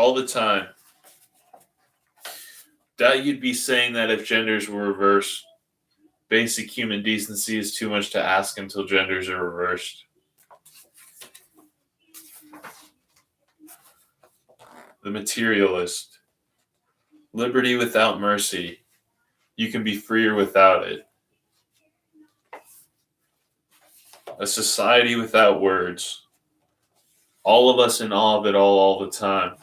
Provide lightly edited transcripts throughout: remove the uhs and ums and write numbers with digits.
all the time. Doubt you'd be saying that if genders were reversed. Basic human decency is too much to ask until genders are reversed. The materialist. Liberty without mercy. You can be freer without it. A society without words. All of us in awe of it all the time.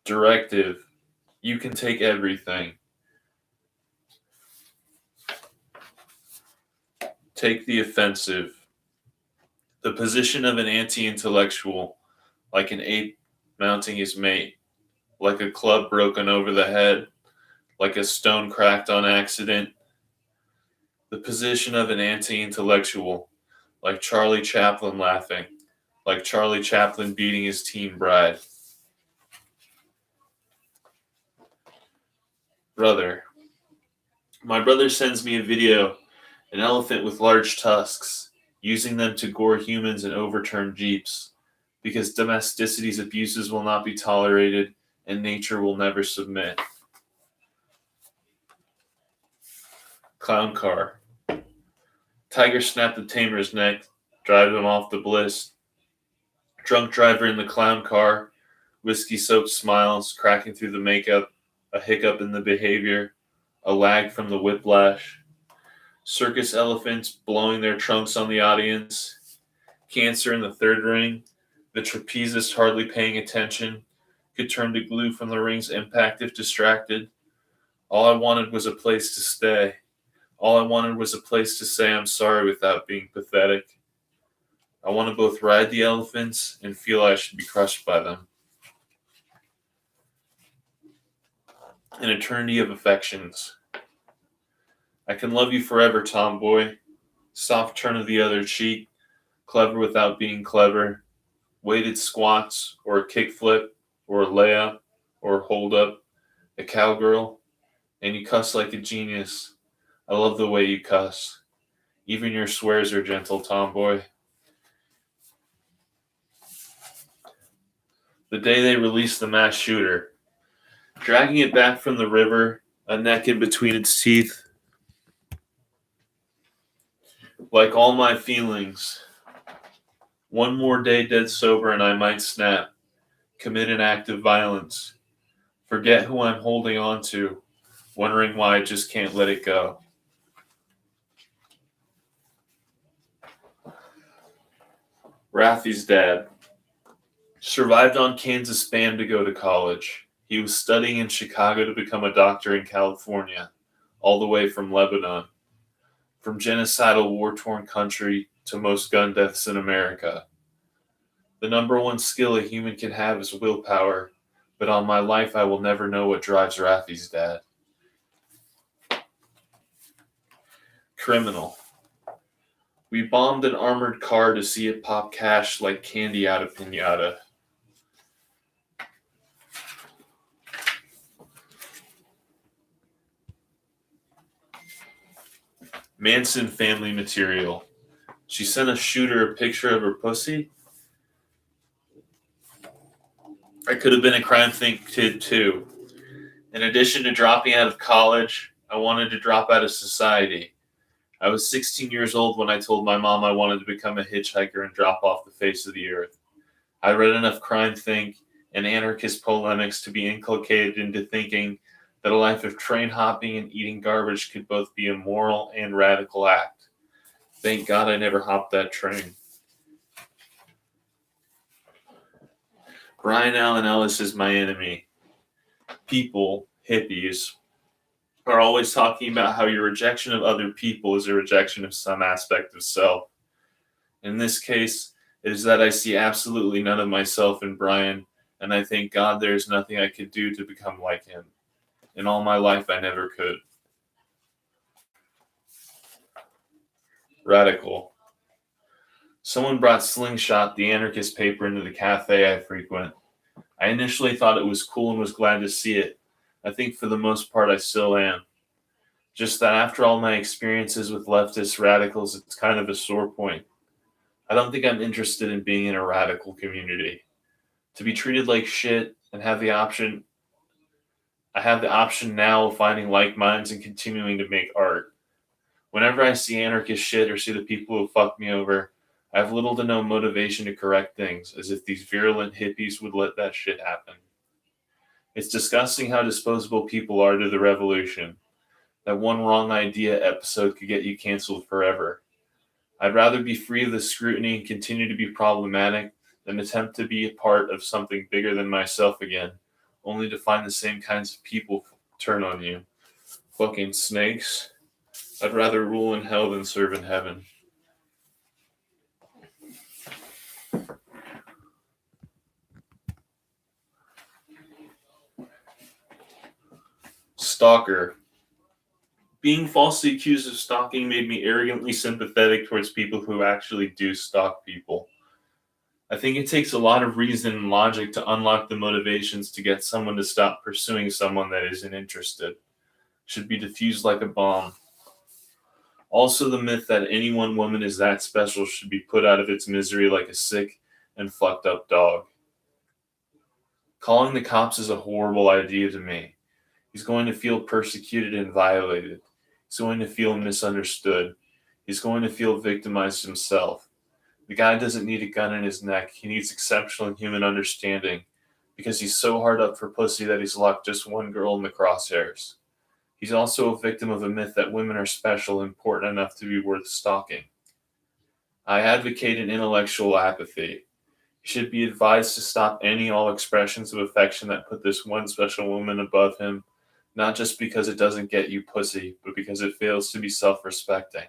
Directive. You can take everything. Take the offensive. The position of an anti-intellectual, like an ape mounting his mate, like a club broken over the head, like a stone cracked on accident. The position of an anti-intellectual, like Charlie Chaplin laughing, like Charlie Chaplin beating his teen bride. Brother. My brother sends me a video, an elephant with large tusks, using them to gore humans and overturn jeeps, because domesticity's abuses will not be tolerated and nature will never submit. Clown car. Tiger snapped the tamer's neck, drive him off the bliss. Drunk driver in the clown car, whiskey-soaked smiles cracking through the makeup, a hiccup in the behavior, a lag from the whiplash. Circus elephants blowing their trunks on the audience. Cancer in the third ring, the trapezist hardly paying attention, could turn to glue from the ring's impact if distracted. All I wanted was a place to stay. All I wanted was a place to say I'm sorry without being pathetic. I want to both ride the elephants and feel I should be crushed by them. An eternity of affections. I can love you forever, tomboy. Soft turn of the other cheek, clever without being clever. Weighted squats, or a kickflip, or a layup, or a hold up. A cowgirl, and you cuss like a genius. I love the way you cuss. Even your swears are gentle, tomboy. The day they released the mass shooter. Dragging it back from the river, a neck in between its teeth. Like all my feelings. One more day dead sober and I might snap. Commit an act of violence. Forget who I'm holding on to. Wondering why I just can't let it go. Rafi's dad. Survived on Kansas Spam to go to college. He was studying in Chicago to become a doctor in California, all the way from Lebanon. From genocidal, war-torn country to most gun deaths in America. The number one skill a human can have is willpower, but on my life I will never know what drives Rafi's dad. Criminal. We bombed an armored car to see it pop cash like candy out of piñata. Manson family material. She sent a shooter a picture of her pussy. I could have been a crime think kid too. In addition to dropping out of college, I wanted to drop out of society. I was 16 years old when I told my mom I wanted to become a hitchhiker and drop off the face of the earth. I read enough crime think and anarchist polemics to be inculcated into thinking that a life of train hopping and eating garbage could both be a moral and radical act. Thank God I never hopped that train. Brian Allen Ellis is my enemy. People, hippies, are always talking about how your rejection of other people is a rejection of some aspect of self. In this case, it is that I see absolutely none of myself in Brian, and I thank God there is nothing I could do to become like him. In all my life, I never could. Radical. Someone brought Slingshot, the anarchist paper, into the cafe I frequent. I initially thought it was cool and was glad to see it. I think for the most part I still am. Just that after all my experiences with leftist radicals, it's kind of a sore point. I don't think I'm interested in being in a radical community. To be treated like shit and I have the option now of finding like minds and continuing to make art. Whenever I see anarchist shit or see the people who fuck me over, I have little to no motivation to correct things, as if these virulent hippies would let that shit happen. It's disgusting how disposable people are to the revolution. That one wrong idea episode could get you canceled forever. I'd rather be free of the scrutiny and continue to be problematic than attempt to be a part of something bigger than myself again, only to find the same kinds of people turn on you. Fucking snakes. I'd rather rule in hell than serve in heaven. Stalker. Being falsely accused of stalking made me arrogantly sympathetic towards people who actually do stalk people. I think it takes a lot of reason and logic to unlock the motivations to get someone to stop pursuing someone that isn't interested. Should be diffused like a bomb. Also, the myth that any one woman is that special should be put out of its misery like a sick and fucked up dog. Calling the cops is a horrible idea to me. He's going to feel persecuted and violated. He's going to feel misunderstood. He's going to feel victimized himself. The guy doesn't need a gun in his neck. He needs exceptional human understanding because he's so hard up for pussy that he's locked just one girl in the crosshairs. He's also a victim of a myth that women are special and important enough to be worth stalking. I advocate an intellectual apathy. He should be advised to stop any all expressions of affection that put this one special woman above him, not just because it doesn't get you pussy, but because it fails to be self-respecting.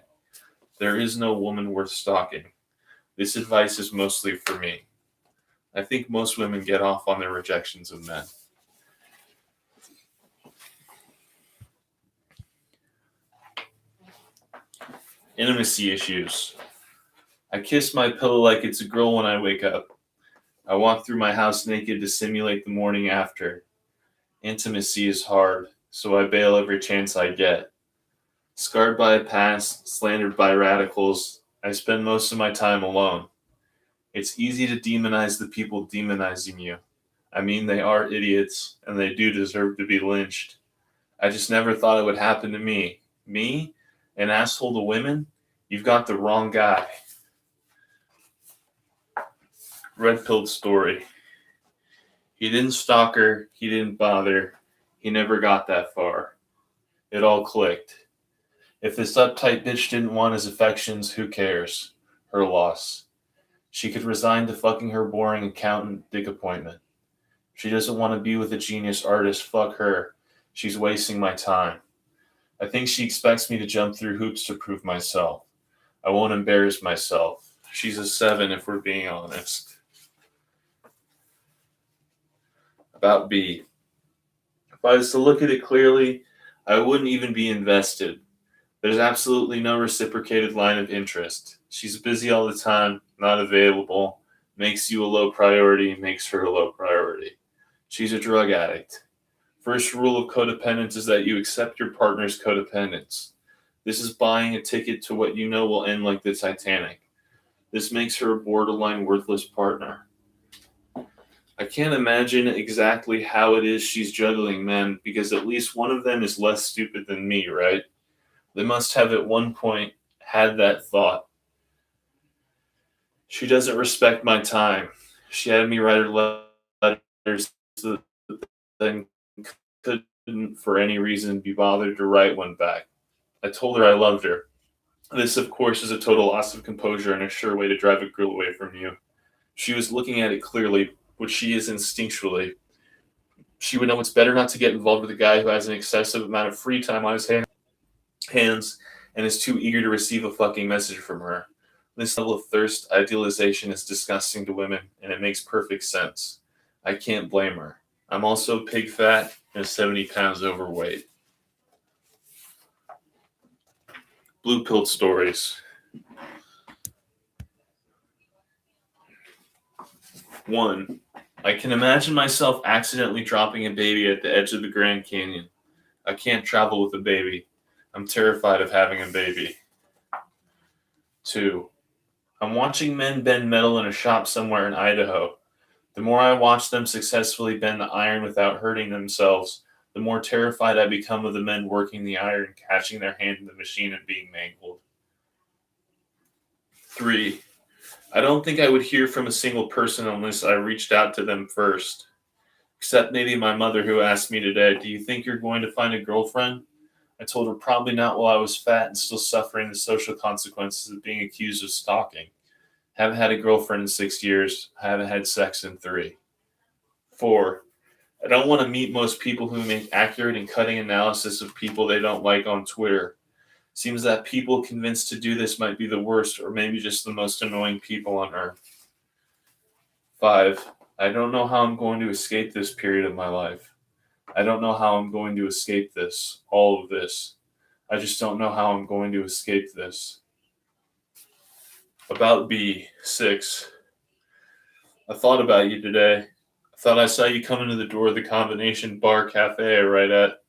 There is no woman worth stalking. This advice is mostly for me. I think most women get off on their rejections of men. Intimacy issues. I kiss my pillow like it's a girl when I wake up. I walk through my house naked to simulate the morning after. Intimacy is hard, so I bail every chance I get. Scarred by a past, slandered by radicals, I spend most of my time alone. It's easy to demonize the people demonizing you. I mean, they are idiots, and they do deserve to be lynched. I just never thought it would happen to me. Me? An asshole to women? You've got the wrong guy. Red-pilled story. He didn't stalk her. He didn't bother. He never got that far. It all clicked. If this uptight bitch didn't want his affections, who cares? Her loss. She could resign to fucking her boring accountant dick appointment. She doesn't want to be with a genius artist. Fuck her. She's wasting my time. I think she expects me to jump through hoops to prove myself. I won't embarrass myself. She's a 7 if we're being honest. About B. If I was to look at it clearly, I wouldn't even be invested. There's absolutely no reciprocated line of interest. She's busy all the time, not available, makes you a low priority, makes her a low priority. She's a drug addict. First rule of codependence is that you accept your partner's codependence. This is buying a ticket to what you know will end like the Titanic. This makes her a borderline worthless partner. I can't imagine exactly how it is she's juggling men, because at least one of them is less stupid than me, right? They must have at one point had that thought. She doesn't respect my time. She had me write her letters that then couldn't for any reason be bothered to write one back. I told her I loved her. This, of course, is a total loss of composure and a sure way to drive a girl away from you. She was looking at it clearly, which she is instinctually. She would know it's better not to get involved with a guy who has an excessive amount of free time on his hands and is too eager to receive a fucking message from her. This level of thirst idealization is disgusting to women, and it makes perfect sense. I can't blame her. I'm also pig fat and 70 pounds overweight. Blue-pilled stories. 1. I can imagine myself accidentally dropping a baby at the edge of the Grand Canyon. I can't travel with a baby. I'm terrified of having a baby. 2. I'm watching men bend metal in a shop somewhere in Idaho. The more I watch them successfully bend the iron without hurting themselves, the more terrified I become of the men working the iron, catching their hand in the machine and being mangled. 3. I don't think I would hear from a single person unless I reached out to them first. Except maybe my mother, who asked me today, "Do you think you're going to find a girlfriend?" I told her probably not while I was fat and still suffering the social consequences of being accused of stalking. Haven't had a girlfriend in 6 years. I haven't had sex in 3. 4. I don't want to meet most people who make accurate and cutting analysis of people they don't like on Twitter. Seems that people convinced to do this might be the worst or maybe just the most annoying people on earth. 5. I don't know how I'm going to escape this period of my life. I don't know how I'm going to escape this, all of this. I just don't know how I'm going to escape this. About B. 6. I thought about you today. I thought I saw you come into the door of the combination bar cafe I write at.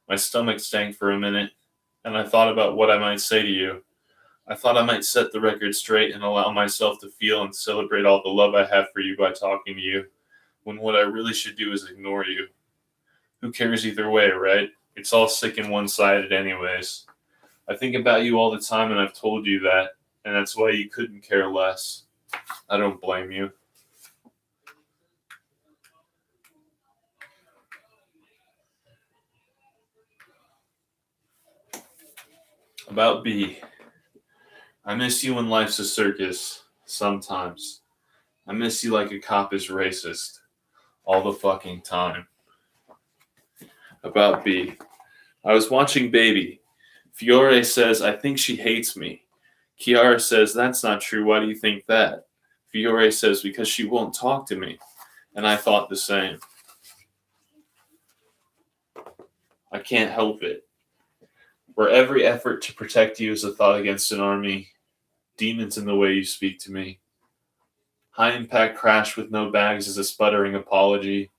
My stomach stank for a minute, and I thought about what I might say to you. I thought I might set the record straight and allow myself to feel and celebrate all the love I have for you by talking to you, when what I really should do is ignore you. Who cares either way, right? It's all sick and one-sided anyways. I think about you all the time, and I've told you that, and that's why you couldn't care less. I don't blame you. About B. I miss you when life's a circus. Sometimes. I miss you like a cop is racist. All the fucking time. About B. I was watching Baby. Fiore says, I think she hates me. Kiara says, that's not true. Why do you think that? Fiore says, because she won't talk to me. And I thought the same. I can't help it. Where every effort to protect you is a thought against an army. Demons in the way you speak to me. High impact crash with no bags is a sputtering apology.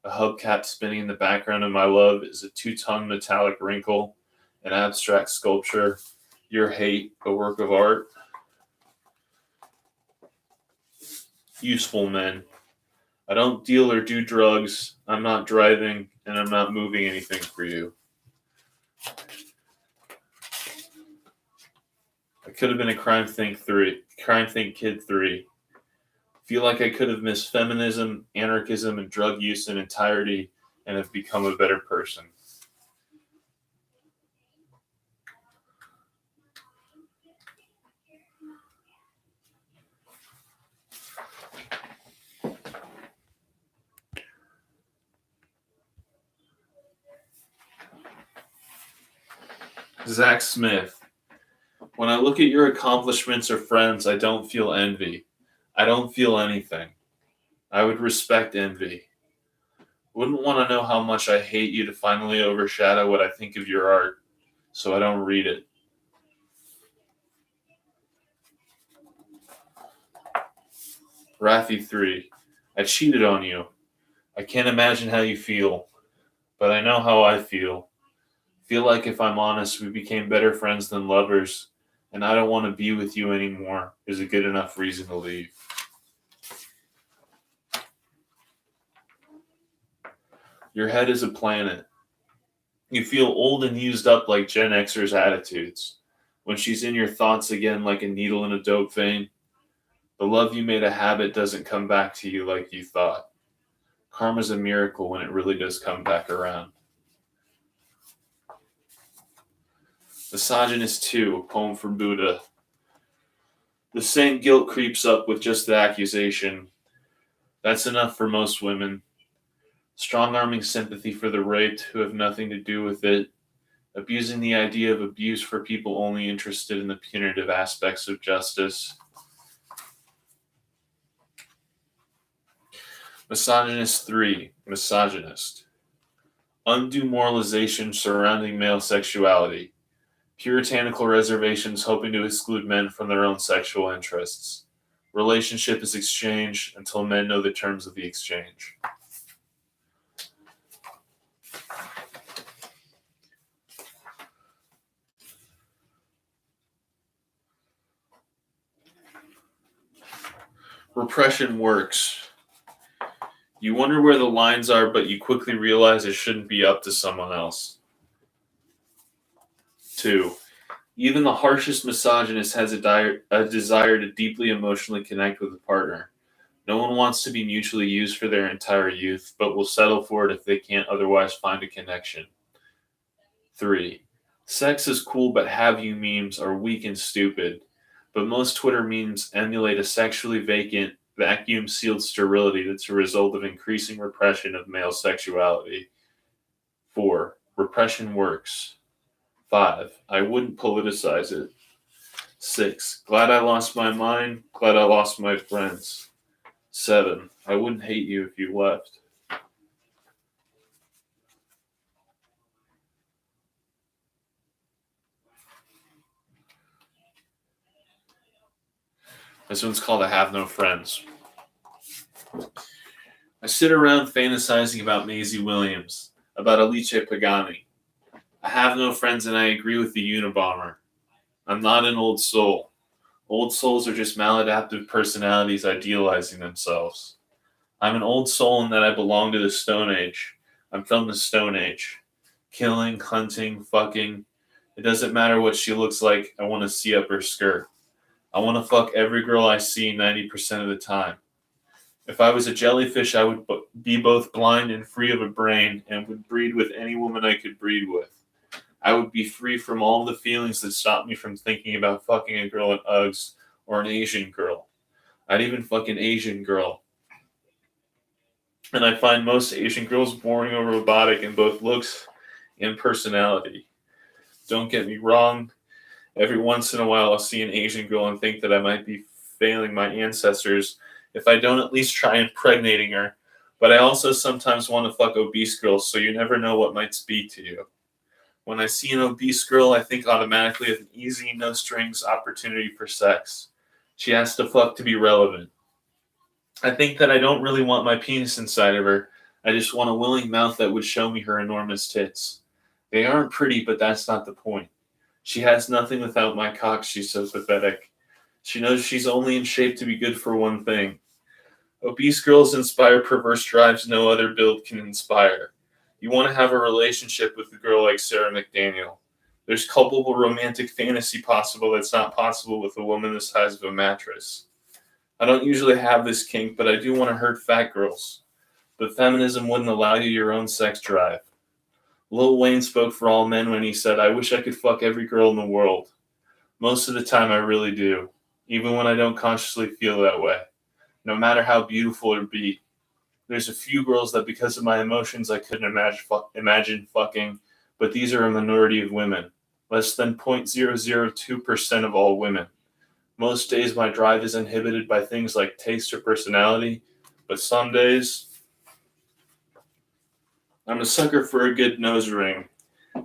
A hubcap spinning in the background of my love is a 2-ton metallic wrinkle, an abstract sculpture. Your hate, a work of art. Useful men. I don't deal or do drugs. I'm not driving, and I'm not moving anything for you. I could have been a Crime Think Kid 3. Feel like I could have missed feminism, anarchism, and drug use in entirety and have become a better person. Zach Smith. When I look at your accomplishments or friends, I don't feel envy. I don't feel anything. I would respect envy. Wouldn't want to know how much I hate you to finally overshadow what I think of your art, so I don't read it. Rafi 3. I cheated on you. I can't imagine how you feel, but I know how I feel. Feel like if I'm honest, we became better friends than lovers, and I don't want to be with you anymore is a good enough reason to leave. Your head is a planet. You feel old and used up like Gen Xers' attitudes. When she's in your thoughts again like a needle in a dope vein, the love you made a habit doesn't come back to you like you thought. Karma's a miracle when it really does come back around. Misogynist 2, a poem from Buddha. The same guilt creeps up with just the accusation. That's enough for most women. Strong-arming sympathy for the raped who have nothing to do with it. Abusing the idea of abuse for people only interested in the punitive aspects of justice. Misogynist 3, misogynist. Undue moralization surrounding male sexuality. Puritanical reservations hoping to exclude men from their own sexual interests. Relationship is exchange until men know the terms of the exchange. Repression works. You wonder where the lines are, but you quickly realize it shouldn't be up to someone else. 2. Even the harshest misogynist has a desire to deeply emotionally connect with a partner. No one wants to be mutually used for their entire youth, but will settle for it if they can't otherwise find a connection. 3. Sex is cool, but have you memes are weak and stupid. But most Twitter memes emulate a sexually vacant, vacuum-sealed sterility that's a result of increasing repression of male sexuality. 4. Repression works. 5. I wouldn't politicize it. 6. Glad I lost my mind. Glad I lost my friends. 7. I wouldn't hate you if you left. This one's called I Have No Friends. I sit around fantasizing about Maisie Williams, about Alice Pagani. I have no friends and I agree with the Unabomber. I'm not an old soul. Old souls are just maladaptive personalities idealizing themselves. I'm an old soul in that I belong to the Stone Age. I'm from the Stone Age. Killing, hunting, fucking. It doesn't matter what she looks like, I want to see up her skirt. I want to fuck every girl I see 90% of the time. If I was a jellyfish, I would be both blind and free of a brain and would breed with any woman I could breed with. I would be free from all the feelings that stop me from thinking about fucking a girl in Uggs or an Asian girl. I'd even fuck an Asian girl. And I find most Asian girls boring or robotic in both looks and personality. Don't get me wrong. Every once in a while, I'll see an Asian girl and think that I might be failing my ancestors if I don't at least try impregnating her. But I also sometimes want to fuck obese girls, so you never know what might speak to you. When I see an obese girl, I think automatically of an easy, no-strings opportunity for sex. She has to fuck to be relevant. I think that I don't really want my penis inside of her. I just want a willing mouth that would show me her enormous tits. They aren't pretty, but that's not the point. She has nothing without my cock, she's so pathetic. She knows she's only in shape to be good for one thing. Obese girls inspire perverse drives no other build can inspire. You want to have a relationship with a girl like Sarah McDaniel. There's culpable romantic fantasy possible that's not possible with a woman the size of a mattress. I don't usually have this kink, but I do want to hurt fat girls. But feminism wouldn't allow you your own sex drive. Lil Wayne spoke for all men when he said, I wish I could fuck every girl in the world. Most of the time I really do, even when I don't consciously feel that way, no matter how beautiful it be. There's a few girls that because of my emotions I couldn't imagine fucking, but these are a minority of women, less than 0.002% of all women. Most days my drive is inhibited by things like taste or personality, but some days I'm a sucker for a good nose ring.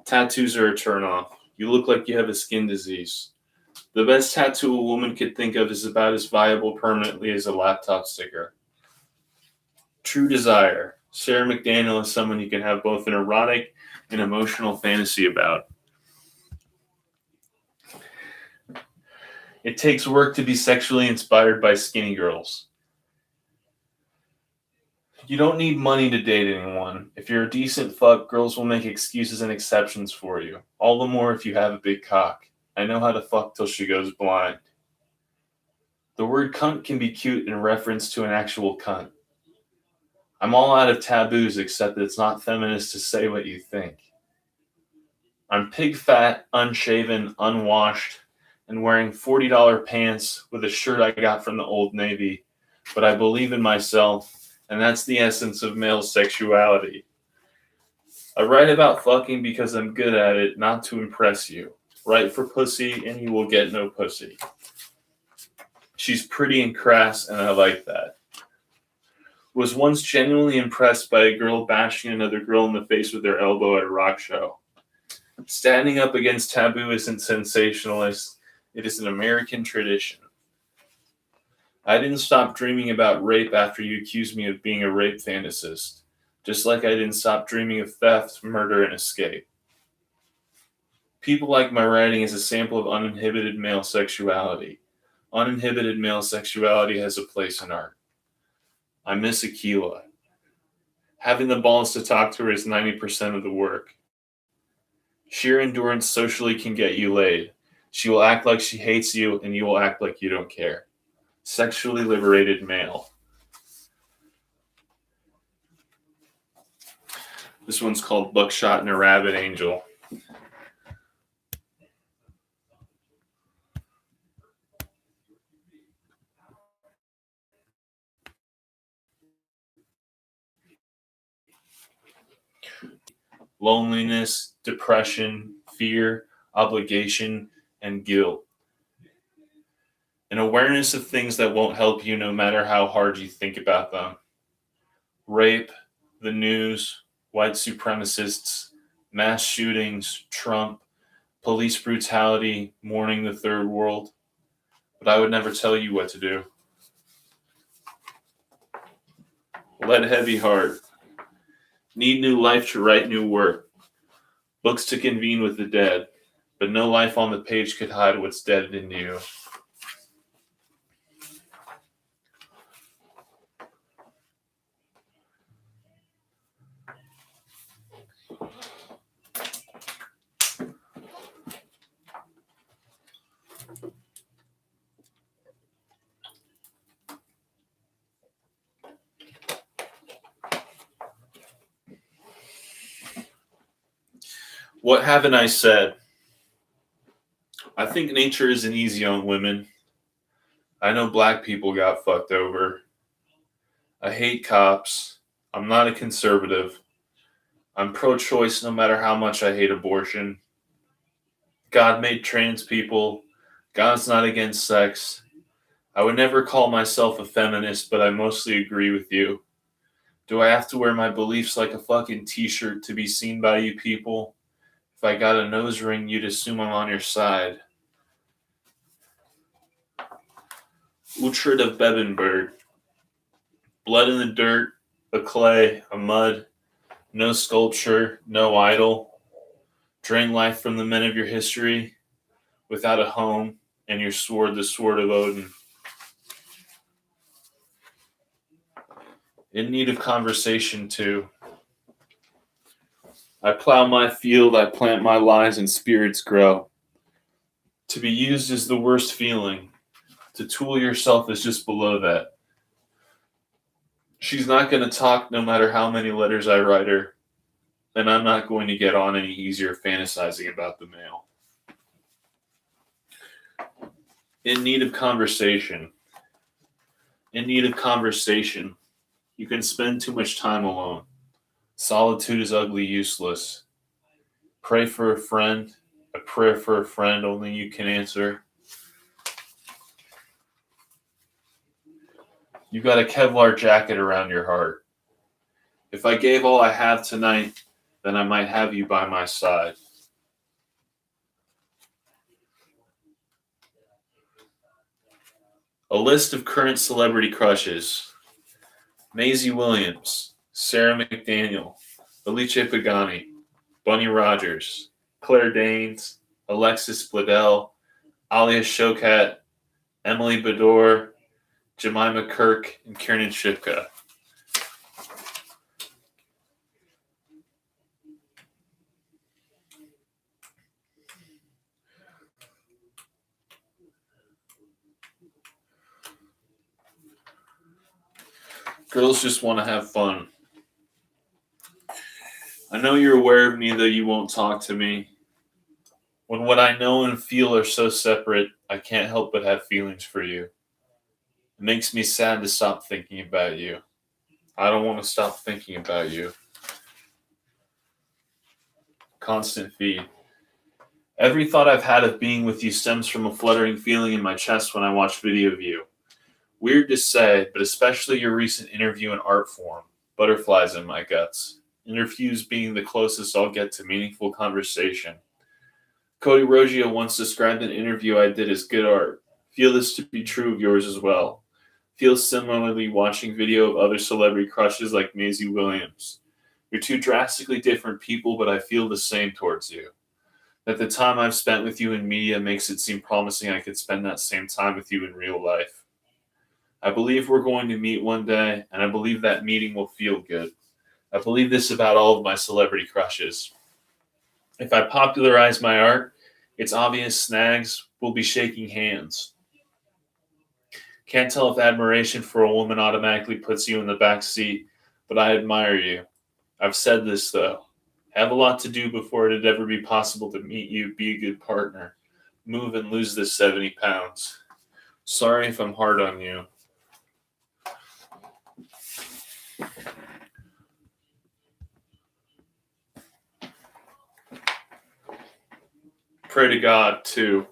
Tattoos are a turnoff. You look like you have a skin disease. The best tattoo a woman could think of is about as viable permanently as a laptop sticker. True desire. Sarah McDaniel is someone you can have both an erotic and emotional fantasy about. It takes work to be sexually inspired by skinny girls. You don't need money to date anyone. If you're a decent fuck, girls will make excuses and exceptions for you. All the more if you have a big cock. I know how to fuck till she goes blind. The word cunt can be cute in reference to an actual cunt. I'm all out of taboos except that it's not feminist to say what you think. I'm pig fat, unshaven, unwashed, and wearing $40 pants with a shirt I got from the Old Navy, but I believe in myself. And that's the essence of male sexuality. I write about fucking because I'm good at it, not to impress you. Write for pussy and you will get no pussy. She's pretty and crass and I like that. Was once genuinely impressed by a girl bashing another girl in the face with their elbow at a rock show. Standing up against taboo isn't sensationalist. It is an American tradition. I didn't stop dreaming about rape after you accused me of being a rape fantasist, just like I didn't stop dreaming of theft, murder, and escape. People like my writing as a sample of uninhibited male sexuality. Uninhibited male sexuality has a place in art. I miss Aquila. Having the balls to talk to her is 90% of the work. Sheer endurance socially can get you laid. She will act like she hates you, and you will act like you don't care. Sexually liberated male. This one's called Buckshot and a Rabbit Angel. Loneliness, depression, fear, obligation, and guilt. An awareness of things that won't help you no matter how hard you think about them. Rape, the news, white supremacists, mass shootings, Trump, police brutality, mourning the third world. But I would never tell you what to do. Lead heavy heart. Need new life to write new work. Books to convene with the dead. But no life on the page could hide what's dead in you. What haven't I said? I think nature isn't easy on women. I know black people got fucked over. I hate cops. I'm not a conservative. I'm pro-choice no matter how much I hate abortion. God made trans people. God's not against sex. I would never call myself a feminist, but I mostly agree with you. Do I have to wear my beliefs like a fucking t-shirt to be seen by you people? If I got a nose ring, you'd assume I'm on your side. Uhtred of Bebbanburg. Blood in the dirt, a clay, a mud, no sculpture, no idol. Drain life from the men of your history, without a home, and your sword, the sword of Odin. In need of conversation, too. I plow my field, I plant my lies, and spirits grow. To be used is the worst feeling. To tool yourself is just below that. She's not going to talk no matter how many letters I write her, and I'm not going to get on any easier fantasizing about the mail. In need of conversation. In need of conversation. You can spend too much time alone. Solitude is ugly, useless. Pray for a friend. A prayer for a friend only you can answer. You got a Kevlar jacket around your heart. If I gave all I have tonight, then I might have you by my side. A list of current celebrity crushes. Maisie Williams, Sarah McDaniel, Alicia Pagani, Bunny Rogers, Claire Danes, Alexis Bledel, Alia Shawkat, Emily Bador, Jemima Kirk, and Kiernan Shipka. Girls just want to have fun. I know you're aware of me, though you won't talk to me. When what I know and feel are so separate, I can't help but have feelings for you. It makes me sad to stop thinking about you. I don't want to stop thinking about you. Constant feed. Every thought I've had of being with you stems from a fluttering feeling in my chest when I watch video of you. Weird to say, but especially your recent interview in art form. Butterflies in my guts. Interviews being the closest I'll get to meaningful conversation. Cody Roggio once described an interview I did as good art. Feel this to be true of yours as well. Feel similarly watching video of other celebrity crushes like Maisie Williams. You're two drastically different people, but I feel the same towards you. that the time I've spent with you in media makes it seem promising I could spend that same time with you in real life. I believe we're going to meet one day, and I believe that meeting will feel good. I believe this about all of my celebrity crushes. If I popularize my art, its obvious snags will be shaking hands. Can't tell if admiration for a woman automatically puts you in the back seat, but I admire you. I've said this, though. Have a lot to do before it'd ever be possible to meet you, be a good partner, move and lose this 70 pounds. Sorry if I'm hard on you. Pray to God, too.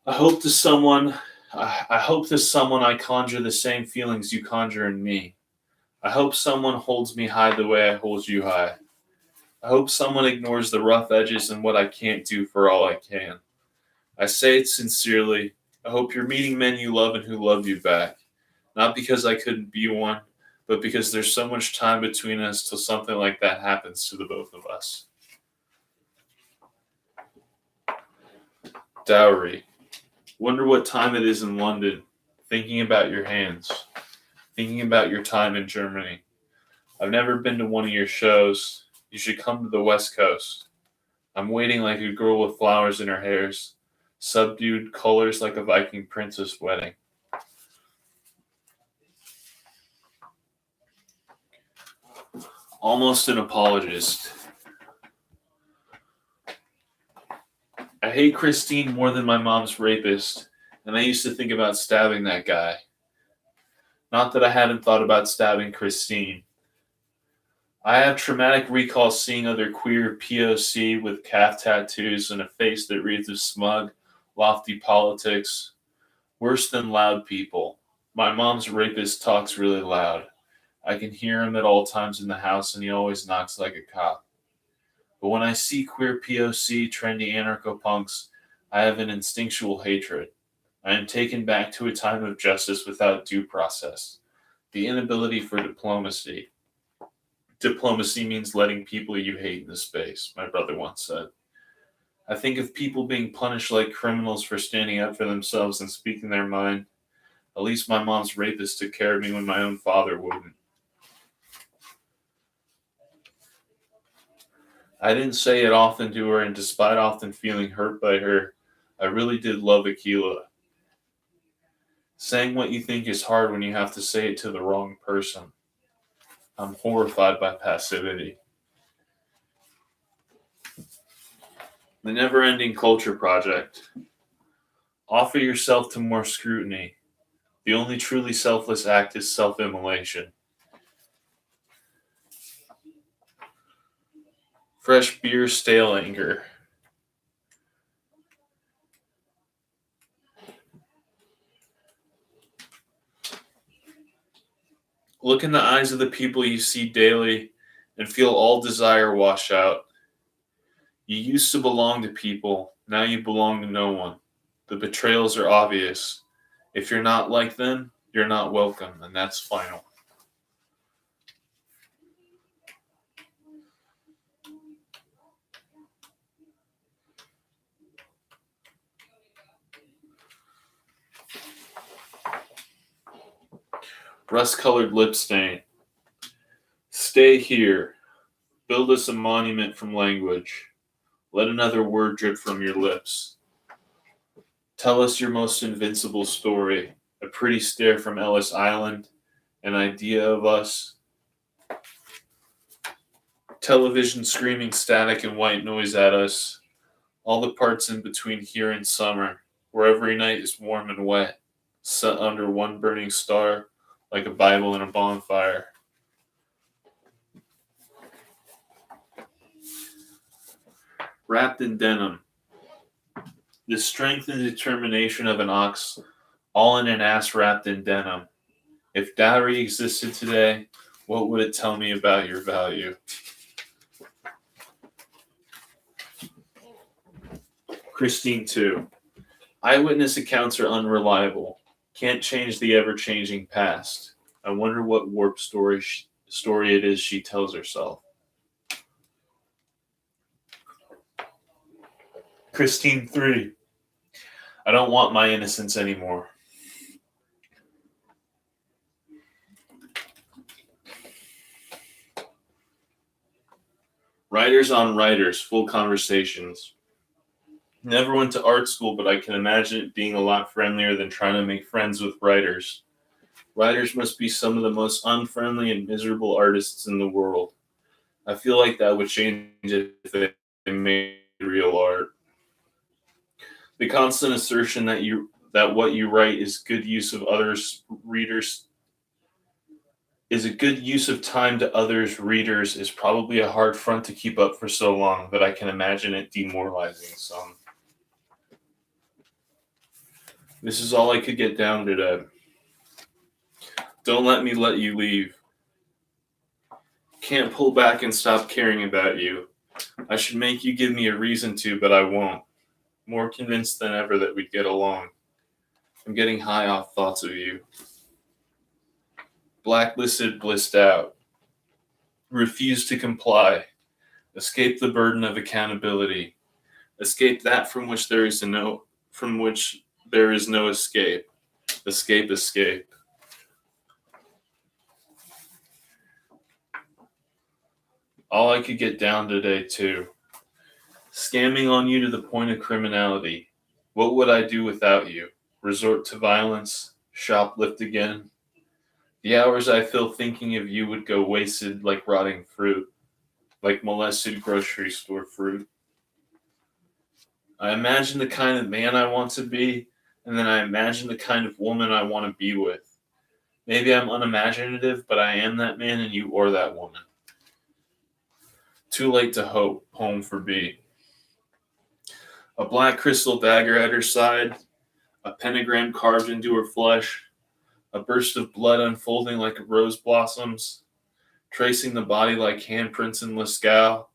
I hope to someone I conjure the same feelings you conjure in me. I hope someone holds me high the way I hold you high. I hope someone ignores the rough edges and what I can't do for all I can. I say it sincerely. I hope you're meeting men you love and who love you back. Not because I couldn't be one, but because there's so much time between us till something like that happens to the both of us. Dowry. Wonder what time it is in London. Thinking about your hands. Thinking about your time in Germany. I've never been to one of your shows. You should come to the West Coast. I'm waiting like a girl with flowers in her hairs. Subdued colors like a Viking princess wedding. Almost an apologist. I hate Christine more than my mom's rapist, and I used to think about stabbing that guy. Not that I hadn't thought about stabbing Christine. I have traumatic recall seeing other queer POC with calf tattoos and a face that reads of smug, lofty politics. Worse than loud people. My mom's rapist talks really loud. I can hear him at all times in the house, and he always knocks like a cop. But when I see queer POC, trendy anarcho-punks, I have an instinctual hatred. I am taken back to a time of justice without due process. The inability for diplomacy. Diplomacy means letting people you hate into space, my brother once said. I think of people being punished like criminals for standing up for themselves and speaking their mind. At least my mom's rapist took care of me when my own father wouldn't. I didn't say it often to her, and despite often feeling hurt by her, I really did love Akila. Saying what you think is hard when you have to say it to the wrong person. I'm horrified by passivity. The Never-Ending Culture Project. Offer yourself to more scrutiny. The only truly selfless act is self-immolation. Fresh beer, stale anger. Look in the eyes of the people you see daily and feel all desire wash out. You used to belong to people, now you belong to no one. The betrayals are obvious. If you're not like them, you're not welcome, and that's final. Rust-colored lip stain. Stay here. Build us a monument from language. Let another word drip from your lips. Tell us your most invincible story. A pretty stare from Ellis Island. An idea of us. Television screaming static and white noise at us. All the parts in between here and summer, where every night is warm and wet, set under one burning star, like a Bible in a bonfire. Wrapped in denim. The strength and determination of an ox, all in an ass wrapped in denim. If dowry existed today, what would it tell me about your value? Christine 2. Eyewitness accounts are unreliable. Can't change the ever-changing past. I wonder what warped story it is she tells herself. Christine 3. I don't want my innocence anymore. Writers on writers, full conversations. Never went to art school, but I can imagine it being a lot friendlier than trying to make friends with writers. Writers must be some of the most unfriendly and miserable artists in the world. I feel like that would change if they made real art. The constant assertion that what you write is good use of others readers is a good use of time to others readers is probably a hard front to keep up for so long that I can imagine it demoralizing some. This is all I could get down today. Don't let me let you leave. Can't pull back and stop caring about you. I should make you give me a reason to, but I won't. More convinced than ever that we'd get along. I'm getting high off thoughts of you. Blacklisted, blissed out. Refuse to comply. Escape the burden of accountability. Escape that from which there is no escape. Escape, escape. All I could get down today, too. Scamming on you to the point of criminality. What would I do without you? Resort to violence? Shoplift again? The hours I fill thinking of you would go wasted like rotting fruit, like molested grocery store fruit. I imagine the kind of man I want to be, and then I imagine the kind of woman I want to be with. Maybe I'm unimaginative, but I am that man and you are that woman. Too late to hope, poem for B. A black crystal dagger at her side, a pentagram carved into her flesh, a burst of blood unfolding like rose blossoms, tracing the body like handprints in Lascaux,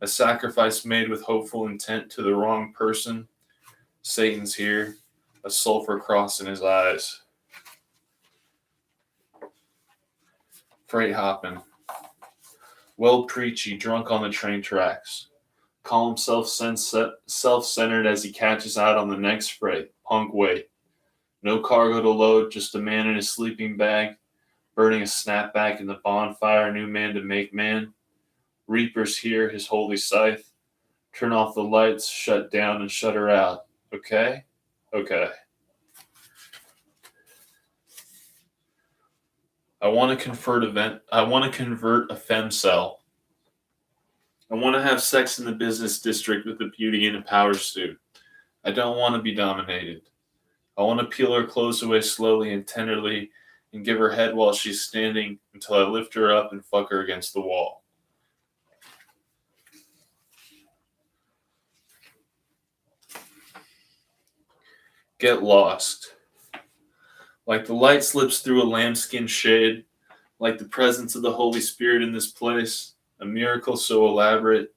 a sacrifice made with hopeful intent to the wrong person. Satan's here, a sulfur cross in his eyes. Freight hopping. Well preachy, drunk on the train tracks. Call himself self-centered as he catches out on the next freight. Punk weight. No cargo to load, just a man in a sleeping bag, burning a snapback in the bonfire, new man to make man. Reapers here, his holy scythe. Turn off the lights, shut down, and shut her out. Okay? Okay. I want to convert a femcel. I want to have sex in the business district with a beauty in a power suit. I don't want to be dominated. I want to peel her clothes away slowly and tenderly and give her head while she's standing until I lift her up and fuck her against the wall. Get lost. Like the light slips through a lambskin shade, like the presence of the Holy Spirit in this place, a miracle so elaborate,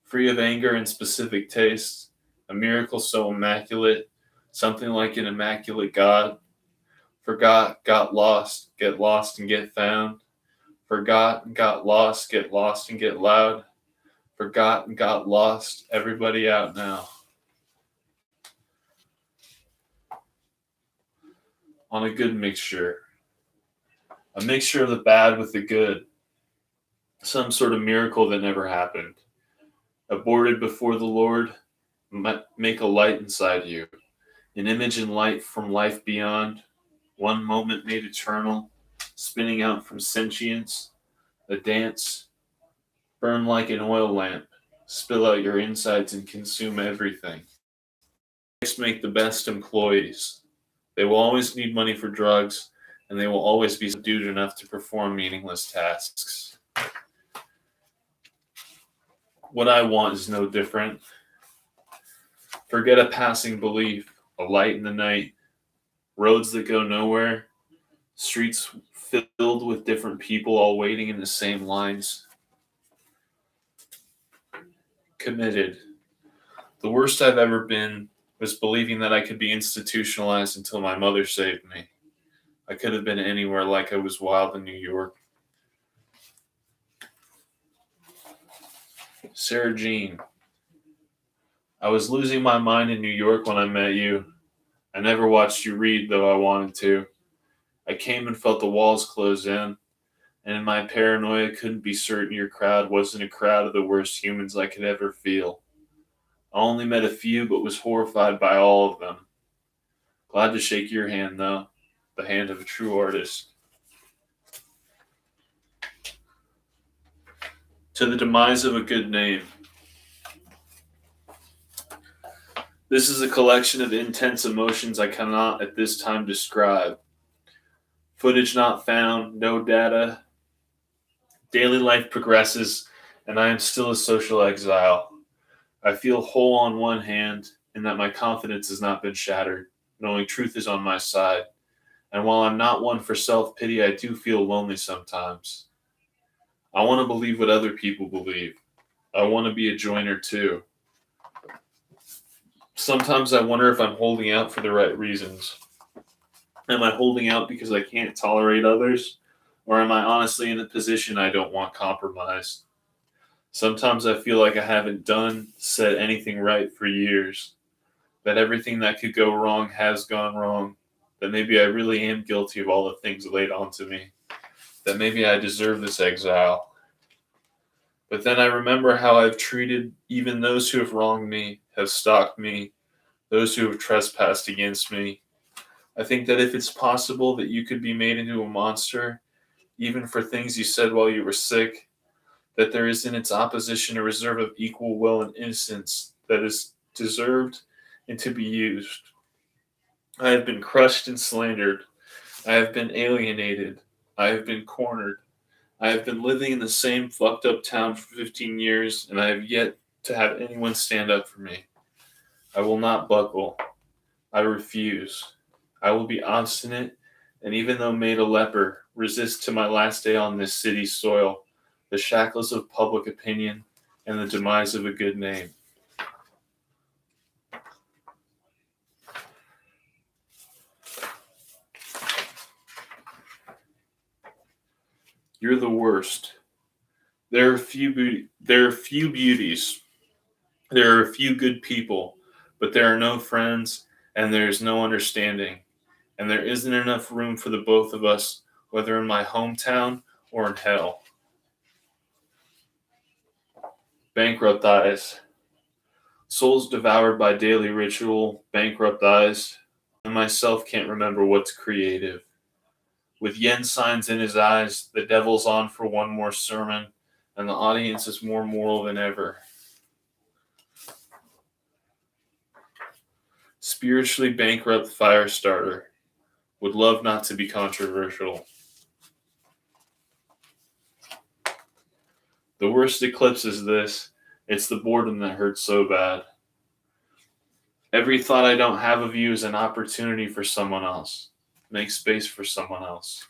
free of anger and specific tastes, a miracle so immaculate, something like an immaculate God. Forgot, got lost, get lost and get found. Forgot, got lost, get lost and get loud. Forgot and got lost, everybody out now. On a good mixture. A mixture of the bad with the good. Some sort of miracle that never happened. Aborted before the Lord, make a light inside you. An image and light from life beyond. One moment made eternal, spinning out from sentience. A dance. Burn like an oil lamp. Spill out your insides and consume everything. Make the best employees. They will always need money for drugs, and they will always be subdued enough to perform meaningless tasks. What I want is no different. Forget a passing belief, a light in the night, roads that go nowhere, streets filled with different people all waiting in the same lines. Committed. The worst I've ever been was believing that I could be institutionalized until my mother saved me. I could have been anywhere like I was wild in New York. Sarah Jean. I was losing my mind in New York when I met you. I never watched you read, though I wanted to. I came and felt the walls close in, and in my paranoia couldn't be certain your crowd wasn't a crowd of the worst humans I could ever feel. I only met a few, but was horrified by all of them. Glad to shake your hand, though, the hand of a true artist. To the demise of a good name. This is a collection of intense emotions I cannot at this time describe. Footage not found, no data. Daily life progresses, and I am still a social exile. I feel whole on one hand, in that my confidence has not been shattered, knowing truth is on my side. And while I'm not one for self-pity, I do feel lonely sometimes. I want to believe what other people believe. I want to be a joiner too. Sometimes I wonder if I'm holding out for the right reasons. Am I holding out because I can't tolerate others? Or am I honestly in a position I don't want compromised? Sometimes I feel like I haven't said anything right for years. That everything that could go wrong has gone wrong. That maybe I really am guilty of all the things laid onto me. That maybe I deserve this exile. But then I remember how I've treated even those who have wronged me, have stalked me, those who have trespassed against me. I think that if it's possible that you could be made into a monster, even for things you said while you were sick, that there is in its opposition a reserve of equal will and innocence that is deserved and to be used. I have been crushed and slandered. I have been alienated. I have been cornered. I have been living in the same fucked up town for 15 years, and I have yet to have anyone stand up for me. I will not buckle. I refuse. I will be obstinate, and even though made a leper, resist to my last day on this city's soil the shackles of public opinion and the demise of a good name. You're the worst. There are few beauties. There are a few good people, but there are no friends, and there is no understanding, and there isn't enough room for the both of us, whether in my hometown or in hell. Bankrupt eyes. Souls devoured by daily ritual, bankrupt eyes, and myself can't remember what's creative. With yen signs in his eyes, the devil's on for one more sermon, and the audience is more moral than ever. Spiritually bankrupt fire starter. Would love not to be controversial. The worst eclipse is this. It's the boredom that hurts so bad. Every thought I don't have of you is an opportunity for someone else. Make space for someone else.